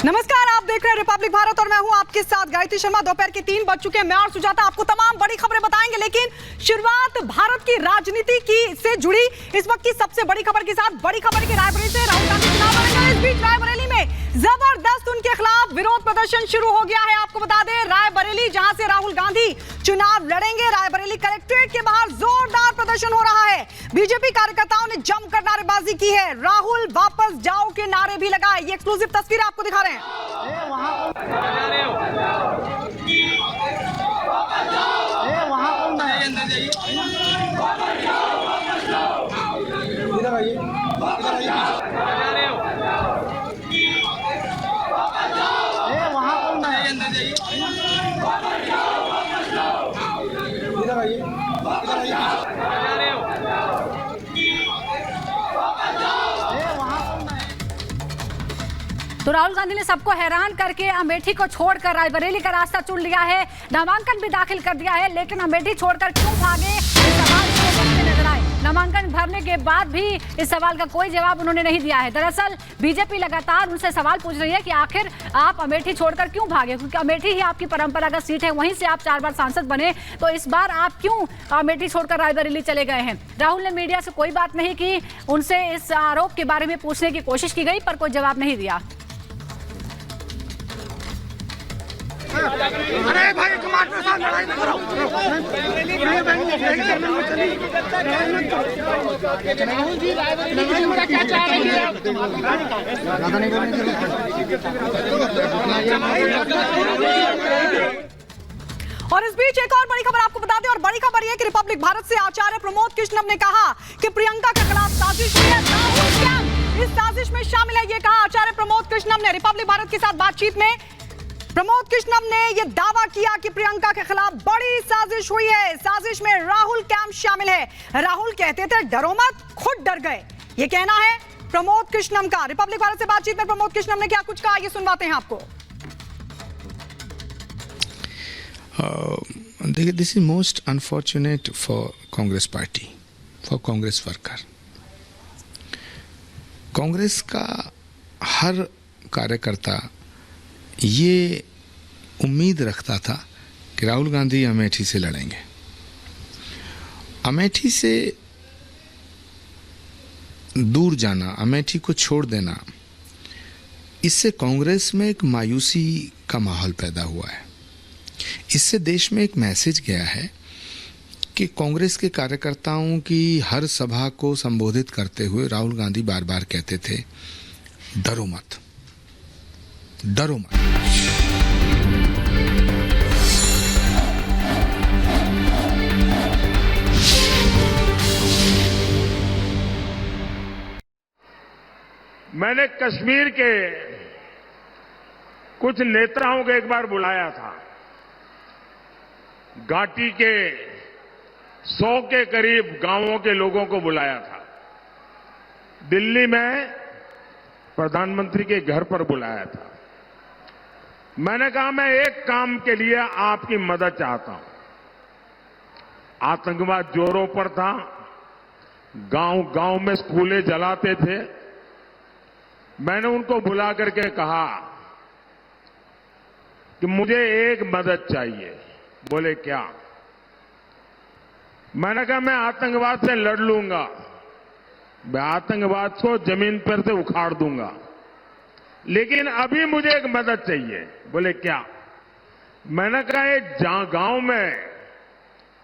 नमस्कार, आप देख रहे हैं रिपब्लिक भारत और मैं हूं आपके साथ गायत्री शर्मा। दोपहर के 3 बज चुके हैं। मैं और सुजाता आपको तमाम बड़ी खबरें बताएंगे, लेकिन शुरुआत भारत की राजनीति की से जुड़ी इस वक्त की सबसे बड़ी खबर के साथ। बड़ी खबर की रायबरेली से राहुल गांधी चुनाव लड़ेंगे। इस बीच रायबरेली में जबरदस्त उनके खिलाफ विरोध प्रदर्शन शुरू हो गया है। आपको बता दें, रायबरेली जहां से राहुल गांधी चुनाव लड़ेंगे, रायबरेली कलेक्ट्रेट के बाहर जोरदार प्रदर्शन हो रहा है। बीजेपी कार्यकर्ताओं ने जमकर नारेबाजी की है। राहुल वापस जाओ के नारे भी लगाए। ये एक्सक्लूसिव तस्वीर आपको दिखा रहे हैं। तो राहुल गांधी ने सबको हैरान करके अमेठी को छोड़कर रायबरेली का रास्ता चुन लिया है। नामांकन भी दाखिल कर दिया है, लेकिन अमेठी छोड़कर क्यों भागे, इस सवाल को नजर आए। नामांकन भरने के बाद भी इस सवाल का कोई जवाब उन्होंने नहीं दिया है। दरअसल बीजेपी लगातार उनसे सवाल पूछ रही है कि आखिर आप अमेठी छोड़कर क्यों भागे, क्योंकि अमेठी ही आपकी परंपरागत सीट है, वहीं से आप 4 बार सांसद बने, तो इस बार आप क्यों अमेठी छोड़कर रायबरेली चले गए हैं। राहुल ने मीडिया से कोई बात नहीं की। उनसे इस आरोप के बारे में पूछने की कोशिश की गई, पर कोई जवाब नहीं दिया। अरे भाई, टमाटर के साथ लड़ाई ना करो। राहुल जी रायबरेली में क्या चाह रहे हैं? ज्यादा नहीं बोलने। और इस बीच एक और बड़ी खबर आपको बता दें, और बड़ी खबर यह कि रिपब्लिक भारत से आचार्य प्रमोद कृष्णम ने कहा कि प्रियंका के खिलाफ साजिश हुई है। राहुल कैंप इस साजिश में शामिल है, ये कहा आचार्य प्रमोद कृष्णम ने। रिपब्लिक भारत के साथ बातचीत में प्रमोद कृष्णम ने यह दावा किया कि प्रियंका के खिलाफ बड़ी साजिश हुई है। साजिश में राहुल कैंप शामिल है। राहुल कहते थे डरो मत, खुद डर गए, ये कहना है प्रमोद कृष्णम का। रिपब्लिक भारत से बातचीत में प्रमोद कृष्णम ने क्या कुछ कहा, ये सुनवाते हैं आपको। देखिए, this is most unfortunate for Congress party, for Congress worker. Congress का हर कार्यकर्ता ये उम्मीद रखता था कि राहुल गांधी अमेठी से लड़ेंगे। अमेठी से दूर जाना, अमेठी को छोड़ देना, इससे कांग्रेस में एक मायूसी का माहौल पैदा हुआ है। इससे देश में एक मैसेज गया है कि कांग्रेस के कार्यकर्ताओं की हर सभा को संबोधित करते हुए राहुल गांधी बार बार कहते थे डरो मत, डरो मत। मैंने कश्मीर के कुछ नेताओं को एक बार बुलाया था। घाटी के 100 के करीब गांवों के लोगों को बुलाया था। दिल्ली में प्रधानमंत्री के घर पर बुलाया था। मैंने कहा मैं एक काम के लिए आपकी मदद चाहता हूं। आतंकवाद जोरों पर था, गांव-गांव में स्कूलें जलाते थे। मैंने उनको बुला करके कहा कि मुझे एक मदद चाहिए। बोले क्या? मैंने कहा मैं आतंकवाद से लड़ लूंगा, मैं आतंकवाद को जमीन पर से उखाड़ दूंगा, लेकिन अभी मुझे एक मदद चाहिए। बोले क्या? मैंने कहा ये गांव में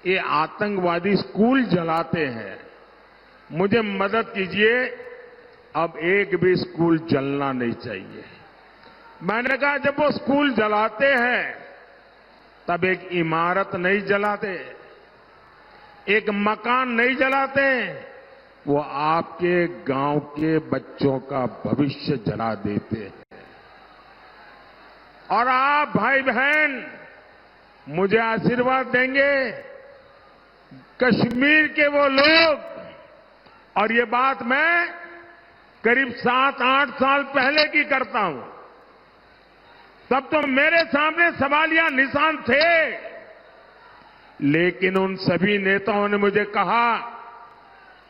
ये आतंकवादी स्कूल जलाते हैं, मुझे मदद कीजिए, अब एक भी स्कूल जलना नहीं चाहिए। मैंने कहा जब वो स्कूल जलाते हैं तब एक इमारत नहीं जलाते, एक मकान नहीं जलाते, वो आपके गांव के बच्चों का भविष्य जला देते हैं। और आप भाई बहन मुझे आशीर्वाद देंगे, कश्मीर के वो लोग, और ये बात मैं करीब 7-8 साल पहले की करता हूं, तब तो मेरे सामने सवालिया निशान थे, लेकिन उन सभी नेताओं ने मुझे कहा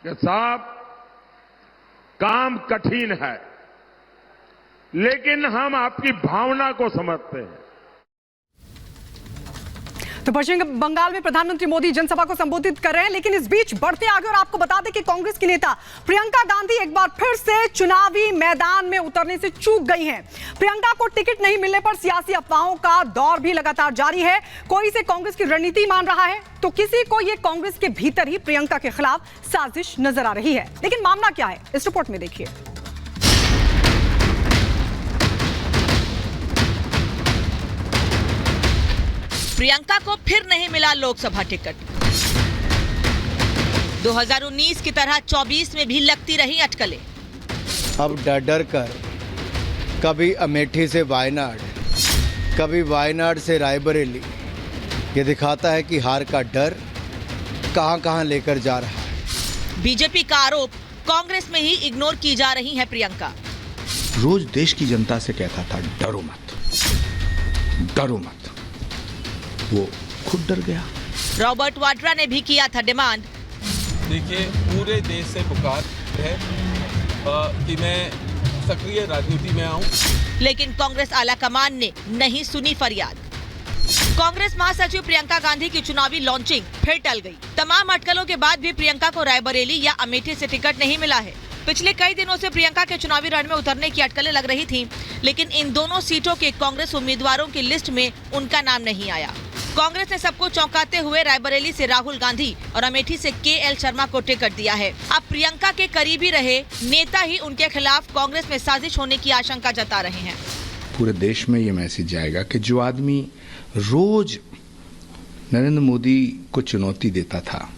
कि साहब काम कठिन है, लेकिन हम आपकी भावना को समझते हैं। तो पश्चिम बंगाल में प्रधानमंत्री मोदी जनसभा को संबोधित कर रहे हैं, लेकिन इस बीच बढ़ते आगे और आपको बता दें कि कांग्रेस की नेता प्रियंका गांधी एक बार फिर से चुनावी मैदान में उतरने से चूक गई हैं। प्रियंका को टिकट नहीं मिलने पर सियासी अफवाहों का दौर भी लगातार जारी है। कोई इसे कांग्रेस की रणनीति मान रहा है तो किसी को ये कांग्रेस के भीतर ही प्रियंका के खिलाफ साजिश नजर आ रही है। लेकिन मामला क्या है, इस रिपोर्ट में देखिए। प्रियंका को फिर नहीं मिला लोकसभा टिकट। 2019 की तरह 24 में भी लगती रही अटकलें। अब डर डर कर कभी अमेठी से वायनाड, कभी वायनाड से रायबरेली, ये दिखाता है कि हार का डर कहां कहां लेकर जा रहा है। बीजेपी का आरोप, कांग्रेस में ही इग्नोर की जा रही है प्रियंका। रोज देश की जनता से कहता था डरो मत, डरो मत, वो खुद डर गया। रॉबर्ट वाड्रा ने भी किया था डिमांड। देखिए, पूरे देश से पुकार है कि मैं सक्रिय राजनीति में आऊं, लेकिन कांग्रेस आलाकमान ने नहीं सुनी फरियाद। कांग्रेस महासचिव प्रियंका गांधी की चुनावी लॉन्चिंग फिर टल गई। तमाम अटकलों के बाद भी प्रियंका को रायबरेली या अमेठी से टिकट नहीं मिला है। पिछले कई दिनों से प्रियंका के चुनावी रण में उतरने की अटकलें लग रही थीं, लेकिन इन दोनों सीटों के कांग्रेस उम्मीदवारों की लिस्ट में उनका नाम नहीं आया। कांग्रेस ने सबको चौंकाते हुए रायबरेली से राहुल गांधी और अमेठी से KL शर्मा को टिकट दिया है। अब प्रियंका के करीबी रहे नेता ही उनके खिलाफ कांग्रेस में साजिश होने की आशंका जता रहे हैं। पूरे देश में ये मैसेज जाएगा कि जो आदमी रोज नरेंद्र मोदी को चुनौती देता था,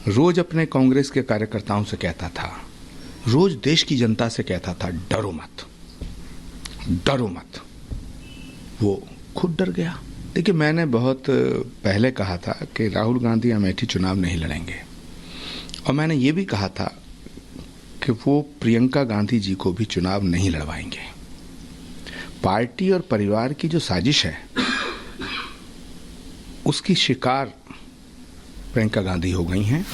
रोज अपने कांग्रेस के कार्यकर्ताओं से कहता था, रोज देश की जनता से कहता था डरो मत, डरो मत, वो खुद डर गया। देखिए, मैंने बहुत पहले कहा था कि राहुल गांधी अमेठी चुनाव नहीं लड़ेंगे, और मैंने ये भी कहा था कि वो प्रियंका गांधी जी को भी चुनाव नहीं लड़वाएंगे। पार्टी और परिवार की जो साजिश है उसकी शिकार प्रियंका गांधी हो गई हैं।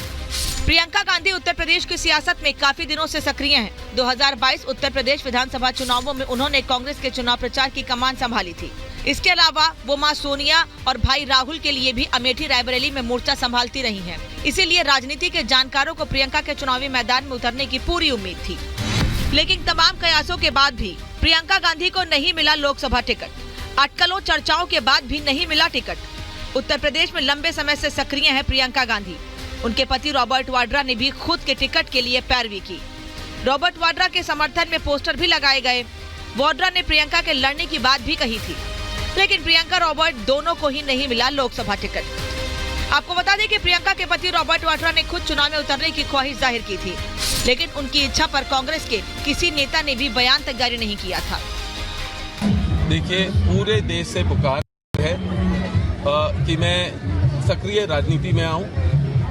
प्रियंका गांधी उत्तर प्रदेश की सियासत में काफी दिनों से सक्रिय हैं। 2022 उत्तर प्रदेश विधानसभा चुनावों में उन्होंने कांग्रेस के चुनाव प्रचार की कमान संभाली थी। इसके अलावा वो मां सोनिया और भाई राहुल के लिए भी अमेठी रायबरेली में मोर्चा संभालती रही हैं। इसीलिए राजनीति के जानकारों को प्रियंका के चुनावी मैदान में उतरने की पूरी उम्मीद थी। लेकिन तमाम कयासों के बाद भी प्रियंका गांधी को नहीं मिला लोकसभा टिकट। अटकलों चर्चाओं के बाद भी नहीं मिला टिकट। उत्तर प्रदेश में लंबे समय से सक्रिय है प्रियंका गांधी। उनके पति रॉबर्ट वाड्रा ने भी खुद के टिकट के लिए पैरवी की। रॉबर्ट वाड्रा के समर्थन में पोस्टर भी लगाए गए। वाड्रा ने प्रियंका के लड़ने की बात भी कही थी, लेकिन प्रियंका रॉबर्ट दोनों को ही नहीं मिला लोकसभा टिकट। आपको बता दें कि प्रियंका के पति रॉबर्ट वाड्रा ने खुद चुनाव में उतरने की ख्वाहिश जाहिर की थी, लेकिन उनकी इच्छा पर कांग्रेस के किसी नेता ने भी बयान तक जारी नहीं किया था। देखिए, पूरे देश से पुकार है कि मैं सक्रिय राजनीति में आऊं,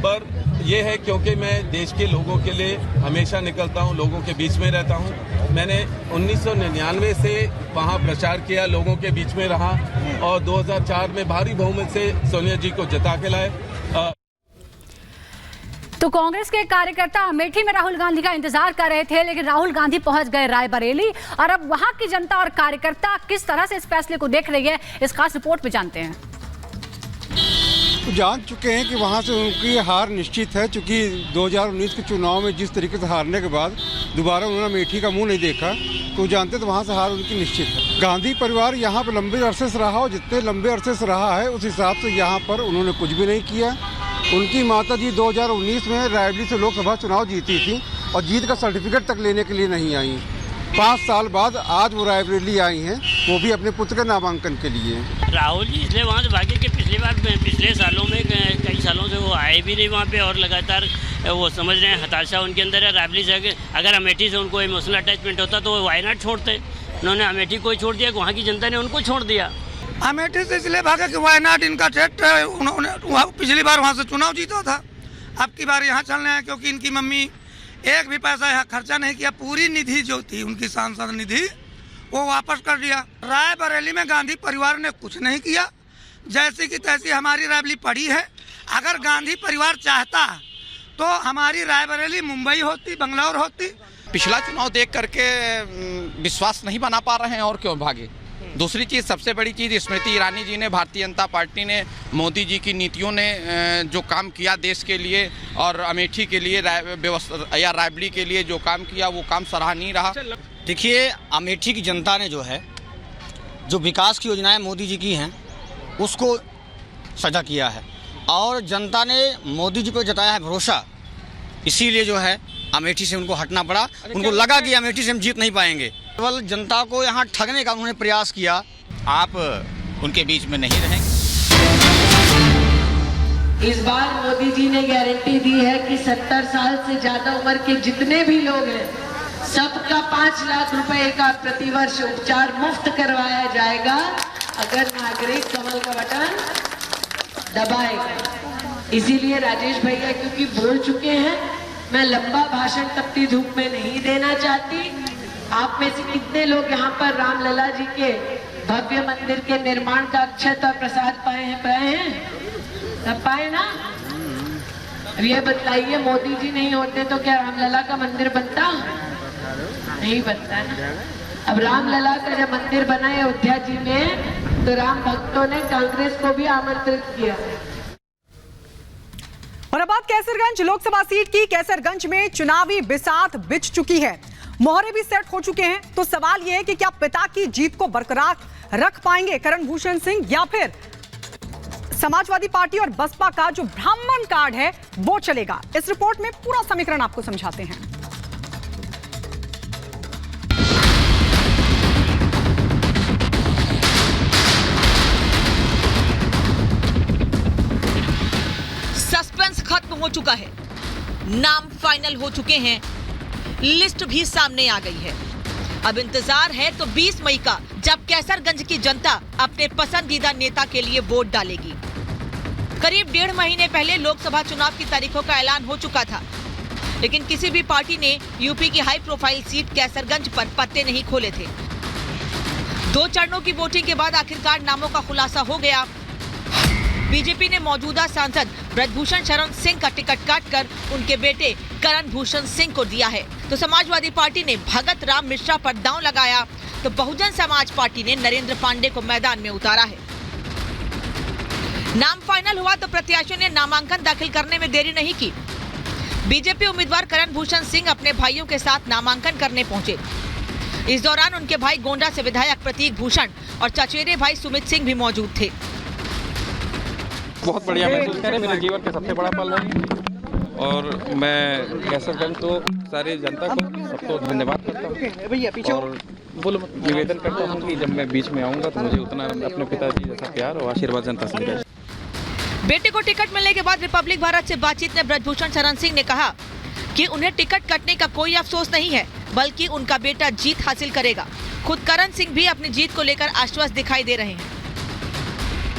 पर यह है क्योंकि मैं देश के लोगों के लिए हमेशा निकलता हूं, लोगों के बीच में रहता हूं। मैंने 1999 से वहां प्रचार किया, लोगों के बीच में रहा, और 2004 में भारी बहुमत से सोनिया जी को जिता के लाए। तो कांग्रेस के कार्यकर्ता अमेठी में राहुल गांधी का इंतजार कर रहे थे, लेकिन राहुल गांधी पहुंच गए रायबरेली, और अब वहां की जनता और कार्यकर्ता किस तरह से इस फैसले को देख रही है, इस खास रिपोर्ट में जानते हैं। जान चुके हैं कि वहां से उनकी हार निश्चित है, क्योंकि 2019 के चुनाव में जिस तरीके से हारने के बाद दोबारा उन्होंने अमेठी का मुंह नहीं देखा, तो जानते तो वहां से हार उनकी निश्चित है। गांधी परिवार यहाँ पर लंबे अरसे से रहा, और जितने लंबे अरसे से रहा है उस हिसाब से यहाँ पर उन्होंने कुछ भी नहीं किया। उनकी माता जी 2019 में रायबरेली से लोकसभा चुनाव जीती थी, और जीत का सर्टिफिकेट तक लेने के लिए नहीं आई। 5 साल बाद आज वो रायबरेली आई हैं, वो भी अपने पुत्र के नामांकन के लिए। राहुल जी इसलिए वहाँ से भागे कि पिछले सालों में कई सालों से वो आए भी नहीं वहाँ पे, और लगातार वो समझ रहे हैं हताशा उनके अंदर है। रायबरेली से अगर अमेठी से उनको इमोशनल अटैचमेंट होता तो वो वायनाड छोड़ते, उन्होंने अमेठी को ही छोड़ दिया, वहाँ की जनता ने उनको छोड़ दिया। अमेठी से इसलिए भागा कि वायनाड इनका सेट है, उन्होंने पिछली बार वहाँ से चुनाव जीता था, अब की बार यहाँ चलने हैं, क्योंकि इनकी मम्मी एक भी पैसा यहाँ खर्चा नहीं किया। पूरी निधि जो थी उनकी सांसद निधि वो वापस कर दिया। रायबरेली में गांधी परिवार ने कुछ नहीं किया, जैसी की तैसी हमारी रायबरेली पड़ी है। अगर गांधी परिवार चाहता तो हमारी रायबरेली मुंबई होती, बंगलौर होती, पिछला चुनाव देख करके विश्वास नहीं बना पा रहे हैं और क्यों भागे। दूसरी चीज़, सबसे बड़ी चीज़, स्मृति ईरानी जी ने, भारतीय जनता पार्टी ने, मोदी जी की नीतियों ने जो काम किया देश के लिए और अमेठी के लिए या रायबरेली के लिए जो काम किया वो काम सराहनीय रहा। देखिए, अमेठी की जनता ने जो है, जो विकास की योजनाएं मोदी जी की हैं उसको सजा किया है और जनता ने मोदी जी को जताया है भरोसा, इसीलिए जो है अमेठी से उनको हटना पड़ा। उनको लगा कि अमेठी से हम जीत नहीं पाएंगे, केवल जनता को यहाँ ठगने का उन्होंने प्रयास किया। आप उनके बीच में नहीं रहेंगे। इस बार मोदी जी ने गारंटी दी है कि 70 साल से ज्यादा उम्र के जितने भी लोग हैं सबका 5 लाख रुपए का प्रतिवर्ष उपचार मुफ्त करवाया जाएगा अगर नागरिक कमल का बटन दबाएगा। इसीलिए राजेश भैया क्योंकि बोल चुके हैं, मैं लंबा भाषण तपती धूप में नहीं देना चाहती। आप में से कितने लोग यहाँ पर रामलला जी के भव्य मंदिर के निर्माण का अक्षत और प्रसाद पाए हैं? सब पाए ना? अब ये बतलाइए, मोदी जी नहीं होते तो क्या रामलला का मंदिर बनता? नहीं बनता ना। अब रामलला का जब मंदिर बना है अयोध्या जी में, तो राम भक्तों ने कांग्रेस को भी आमंत्रित किया। और अब बात कैसरगंज लोकसभा सीट की। कैसरगंज में चुनावी बिसात बिछ चुकी है, मोहरे भी सेट हो चुके हैं। तो सवाल यह है कि क्या पिता की जीत को बरकरार रख पाएंगे करण भूषण सिंह, या फिर समाजवादी पार्टी और बसपा का जो ब्राह्मण कार्ड है वो चलेगा? इस रिपोर्ट में पूरा समीकरण आपको समझाते हैं। सस्पेंस खत्म हो चुका है, नाम फाइनल हो चुके हैं, लिस्ट भी सामने आ गई है। अब इंतजार है तो 20 मई का, जब कैसरगंज की जनता अपने पसंदीदा नेता के लिए वोट डालेगी। करीब 1.5 महीने पहले लोकसभा चुनाव की तारीखों का ऐलान हो चुका था, लेकिन किसी भी पार्टी ने यूपी की हाई प्रोफाइल सीट कैसरगंज पर पत्ते नहीं खोले थे। 2 चरणों की वोटिंग के बाद आखिरकार नामों का खुलासा हो गया। बीजेपी ने मौजूदा सांसद ब्रजभूषण शरण सिंह का टिकट काटकर उनके बेटे करण भूषण सिंह को दिया है। तो समाजवादी पार्टी ने भगत राम मिश्रा पर दांव लगाया, तो बहुजन समाज पार्टी ने नरेंद्र पांडे को मैदान में उतारा है। नाम फाइनल हुआ तो प्रत्याशियों ने नामांकन दाखिल करने में देरी नहीं की। बीजेपी उम्मीदवार करण भूषण सिंह अपने भाइयों के साथ नामांकन करने पहुंचे। इस दौरान उनके भाई गोंडा से विधायक प्रतीक भूषण और चचेरे भाई सुमित सिंह भी मौजूद थे। बहुत बढ़िया महसूस कर रहे हैं, मेरे जीवन का सबसे बड़ा पल है और मैं कैसरगंज तो सारी जनता को सबको धन्यवाद करता हूँ और निवेदन करता हूँ कि जब मैं बीच में आऊँगा तो मुझे उतना अपने पिताजी जैसा प्यार और आशीर्वाद जनता से मिलेगा। बेटे को टिकट मिलने के बाद रिपब्लिक भारत से बातचीत में ब्रजभूषण शरण सिंह ने कहा कि उन्हें टिकट कटने का कोई अफसोस नहीं है, बल्कि उनका बेटा जीत हासिल करेगा। खुद करण सिंह भी अपनी जीत को लेकर आश्वस्त दिखाई दे रहे हैं।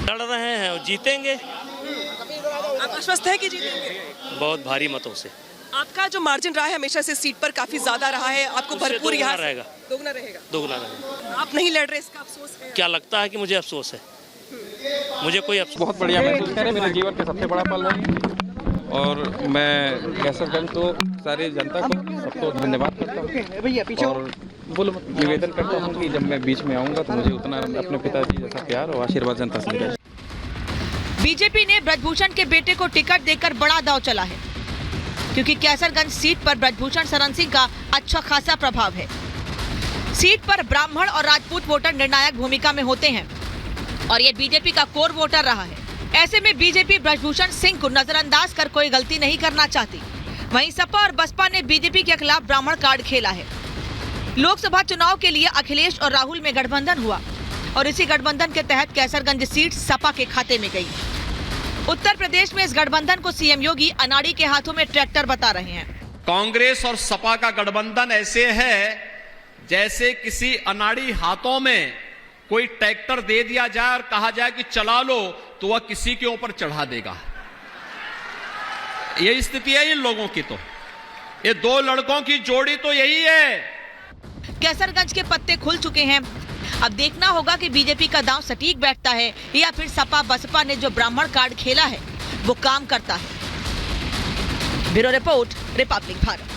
लड़ रहे हैं और जीतेंगे। आप आश्वस्त है कि जीतेंगे? बहुत भारी मतों से। आपका जो मार्जिन रहा है हमेशा से सीट पर काफी ज्यादा रहा है, आपको भरपूर यहाँ रहेगा, दोगुना रहेगा। दोगुना रहेगा। आप नहीं लड़ रहे, इसका अफसोस है? क्या लगता है कि मुझे अफसोस है? मुझे कोई अफसोस। बहुत बढ़िया महसूस कर रहे हैं, मेरे जीवन का सबसे बड़ा पल है और मैं कैसरगंज तो सारी जनता को सबको धन्यवाद करता हूँ और निवेदन करता हूँ कि जब मैं बीच में आऊँगा तो मुझे उतना अपने पिताजी जैसा प्यार और आशीर्वाद जनता से मिलेगा। बीजेपी ने ब्रजभूषण के बेटे को टिकट देकर बड़ा दांव चला है, क्योंकि कैसरगंज सीट पर ब्रजभूषण शरण सिंह का अच्छा खासा प्रभाव है। सीट पर ब्राह्मण और राजपूत वोटर निर्णायक भूमिका में होते हैं और ये बीजेपी का कोर वोटर रहा है। ऐसे में बीजेपी ब्रजभूषण सिंह को नजरअंदाज कर कोई गलती नहीं करना चाहती। वहीं सपा और बसपा ने बीजेपी के खिलाफ ब्राह्मण कार्ड खेला है। लोकसभा चुनाव के लिए अखिलेश और राहुल में गठबंधन हुआ और इसी गठबंधन के तहत कैसरगंज सीट सपा के खाते में गई। उत्तर प्रदेश में इस गठबंधन को सीएम योगी अनाड़ी के हाथों में ट्रैक्टर बता रहे हैं। कांग्रेस और सपा का गठबंधन ऐसे है जैसे किसी अनाड़ी हाथों में कोई ट्रैक्टर दे दिया जाए और कहा जाए कि चला लो, तो वह किसी के ऊपर चढ़ा देगा। यही स्थिति है इन लोगों की। तो ये 2 लड़कों की जोड़ी तो यही है। कैसरगंज के पत्ते खुल चुके हैं। अब देखना होगा कि बीजेपी का दांव सटीक बैठता है या फिर सपा बसपा ने जो ब्राह्मण कार्ड खेला है वो काम करता है। Bureau report, Republic Bharat.